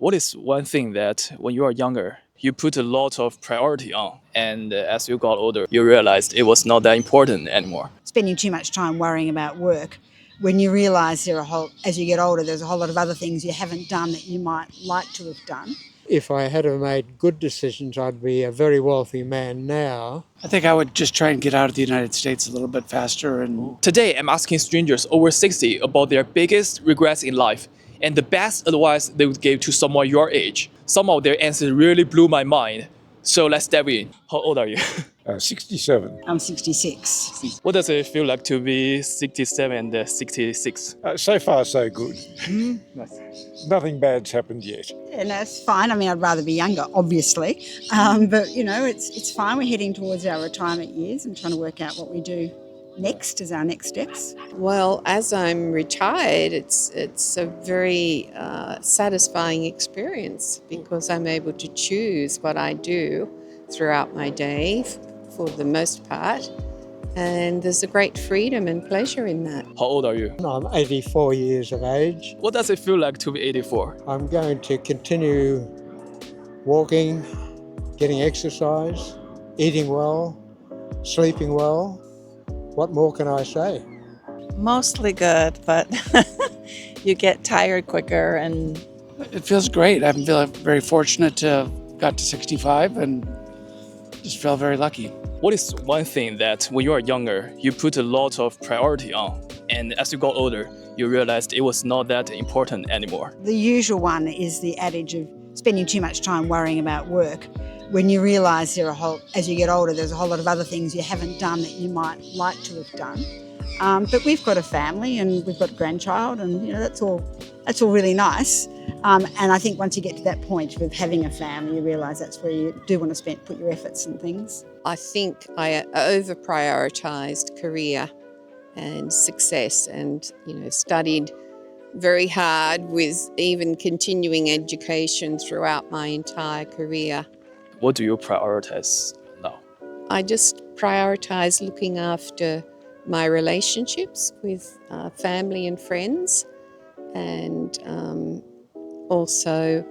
What is one thing that when you are younger, you put a lot of priority on, and as you got older, you realized it was not that important anymore? Spending too much time worrying about work when you realise as you get older, there's a whole lot of other things you haven't done that you might like to have done. If I had have made good decisions, I'd be a very wealthy man now. I think I would just try and get out of the United States a little bit faster. And Today, I'm asking strangers over 60 about their biggest regrets in life and the best advice they would give to someone your age. Some of their answers really blew my mind. So let's dive in. How old are you? 67. I'm 66. What does it feel like to be 67 and 66? So far, so good. Nothing bad's happened yet. Yeah, no, it's fine. I mean, I'd rather be younger, obviously. But, you know, it's fine. We're heading towards our retirement years and trying to work out what we do next as our next steps. Well, as I'm retired, it's a very satisfying experience because I'm able to choose what I do throughout my day for the most part. And there's a great freedom and pleasure in that. How old are you? I'm 84 years of age. What does it feel like to be 84? I'm going to continue walking, getting exercise, eating well, sleeping well. What more can I say? Mostly good, but you get tired quicker and it feels great. I feel very fortunate to have got to 65 and just feel very lucky. What is one thing that when you are younger, you put a lot of priority on, and as you got older, you realized it was not that important anymore? The usual one is the adage of spending too much time worrying about work when you realise as you get older, there's a whole lot of other things you haven't done that you might like to have done. But we've got a family and we've got a grandchild, and you know that's all really nice. And I think once you get to that point of having a family, you realise that's where you do want to put your efforts and things. I think I over-prioritised career and success and, studied very hard with even continuing education throughout my entire career. What do you prioritize now? I just prioritise looking after my relationships with family and friends, and also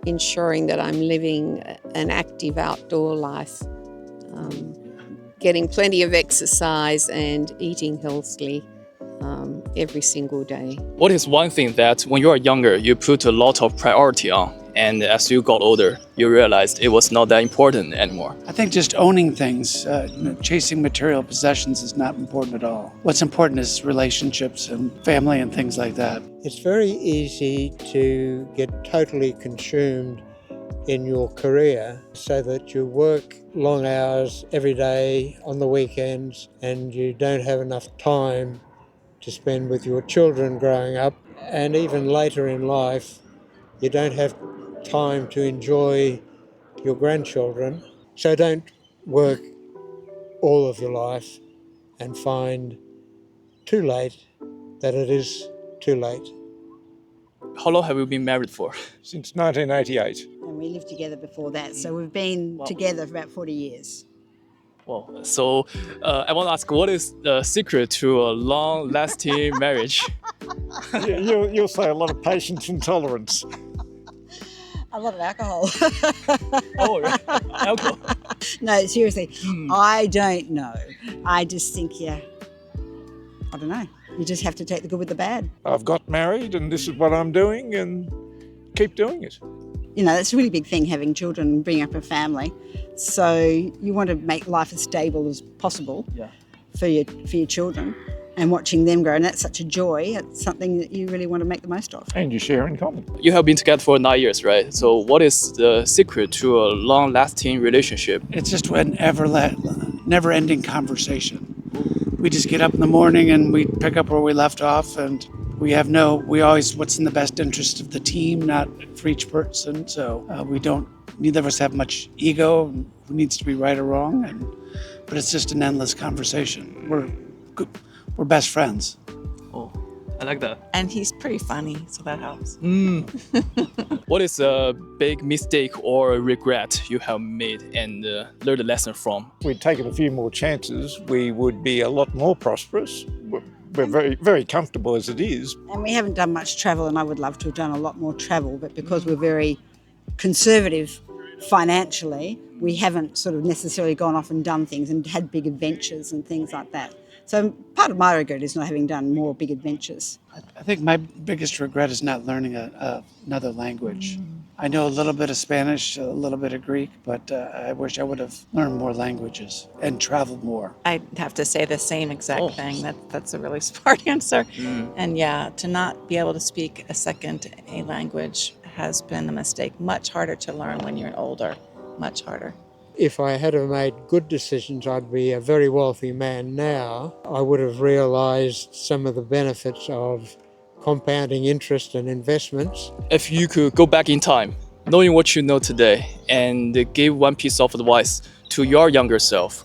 ensuring that I'm living an active outdoor life, getting plenty of exercise and eating healthily every single day. What is one thing that when you are younger, you put a lot of priority on, and as you got older, you realized it was not that important anymore? I think just owning things, chasing material possessions is not important at all. What's important is relationships and family and things like that. It's very easy to get totally consumed in your career so that you work long hours every day on the weekends and you don't have enough time to spend with your children growing up, and even later in life you don't have time to enjoy your grandchildren. So don't work all of your life and find too late that it is too late. How long have you been married for? Since 1988. And we lived together before that, so we've been together for about 40 years. Well, so I want to ask, what is the secret to a long-lasting marriage? You'll say a lot of patience and tolerance. A lot of alcohol. Oh, right. Alcohol. No, seriously, I don't know. I just think, I don't know. You just have to take the good with the bad. I've got married and this is what I'm doing and keep doing it. You know, it's a really big thing having children and bringing up a family. So you want to make life as stable as possible for your children and watching them grow. And that's such a joy. It's something that you really want to make the most of. And you share in common. You have been together for 9 years, right? So what is the secret to a long-lasting relationship? It's just an never-ending conversation. We just get up in the morning and we pick up where we left off, and we always what's in the best interest of the team, not for each person. So neither of us have much ego, who needs to be right or wrong, but it's just an endless conversation. We're best friends. Oh, I like that. and he's pretty funny, so that helps. What is a big mistake or a regret you have made and learned a lesson from? If we'd taken a few more chances, we would be a lot more prosperous. we're very, very comfortable as it is. And we haven't done much travel, and I would love to have done a lot more travel, but because we're very conservative financially, we haven't sort of necessarily gone off and done things and had big adventures and things like that. So part of my regret is not having done more big adventures. I think my biggest regret is not learning another language. I know a little bit of Spanish, a little bit of Greek, but I wish I would have learned more languages and traveled more. I'd have to say the same exact thing. That's a really smart answer. And yeah, to not be able to speak a second A language has been a mistake. Much harder to learn when you're older, much harder. If I had have made good decisions, I'd be a very wealthy man now. I would have realised some of the benefits of compounding interest and investments. If you could go back in time, knowing what you know today, and give one piece of advice to your younger self,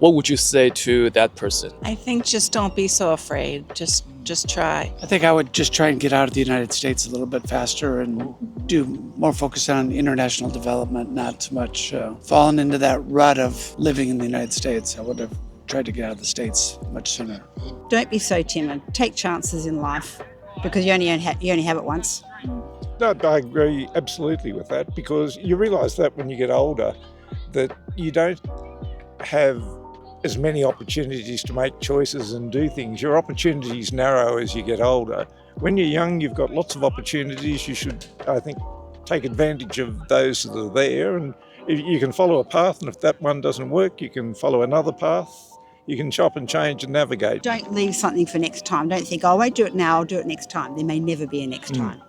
what would you say to that person? I think just don't be so afraid. Just try. I think I would just try and get out of the United States a little bit faster and do more focus on international development, not so much falling into that rut of living in the United States. I would have tried to get out of the States much sooner. Don't be so timid. Take chances in life because you only have it once. No, I agree absolutely with that, because you realise that when you get older, that you don't have as many opportunities to make choices and do things. Your opportunities narrow as you get older. When you're young, you've got lots of opportunities. You should, I think, take advantage of those that are there, and if you can follow a path, and if that one doesn't work, you can follow another path. You can chop and change and navigate. Don't leave something for next time. Don't think, oh, I won't do it now, I'll do it next time. There may never be a next time.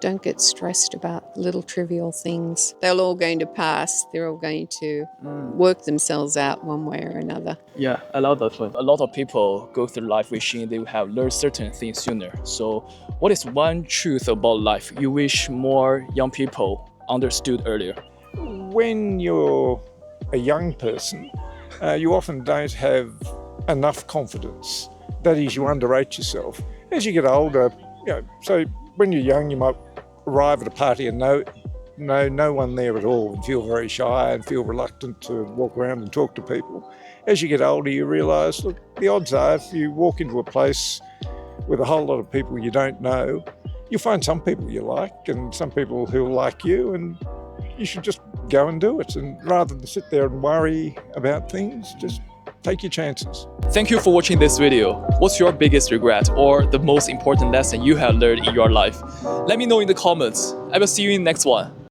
Don't get stressed about little trivial things. They're all going to pass. They're all going to work themselves out one way or another. Yeah, I love that one. A lot of people go through life wishing they would have learned certain things sooner. So what is one truth about life you wish more young people understood earlier? When you're a young person, you often don't have enough confidence. That is, you underrate yourself. As you get older, so when you're young, you might arrive at a party and no one there at all, and feel very shy and feel reluctant to walk around and talk to people. As you get older, you realise, look, the odds are if you walk into a place with a whole lot of people you don't know, you'll find some people you like and some people who'll like you, and you should just go and do it. And rather than sit there and worry about things, just take your chances. Thank you for watching this video. What's your biggest regret or the most important lesson you have learned in your life? Let me know in the comments. I will see you in the next one.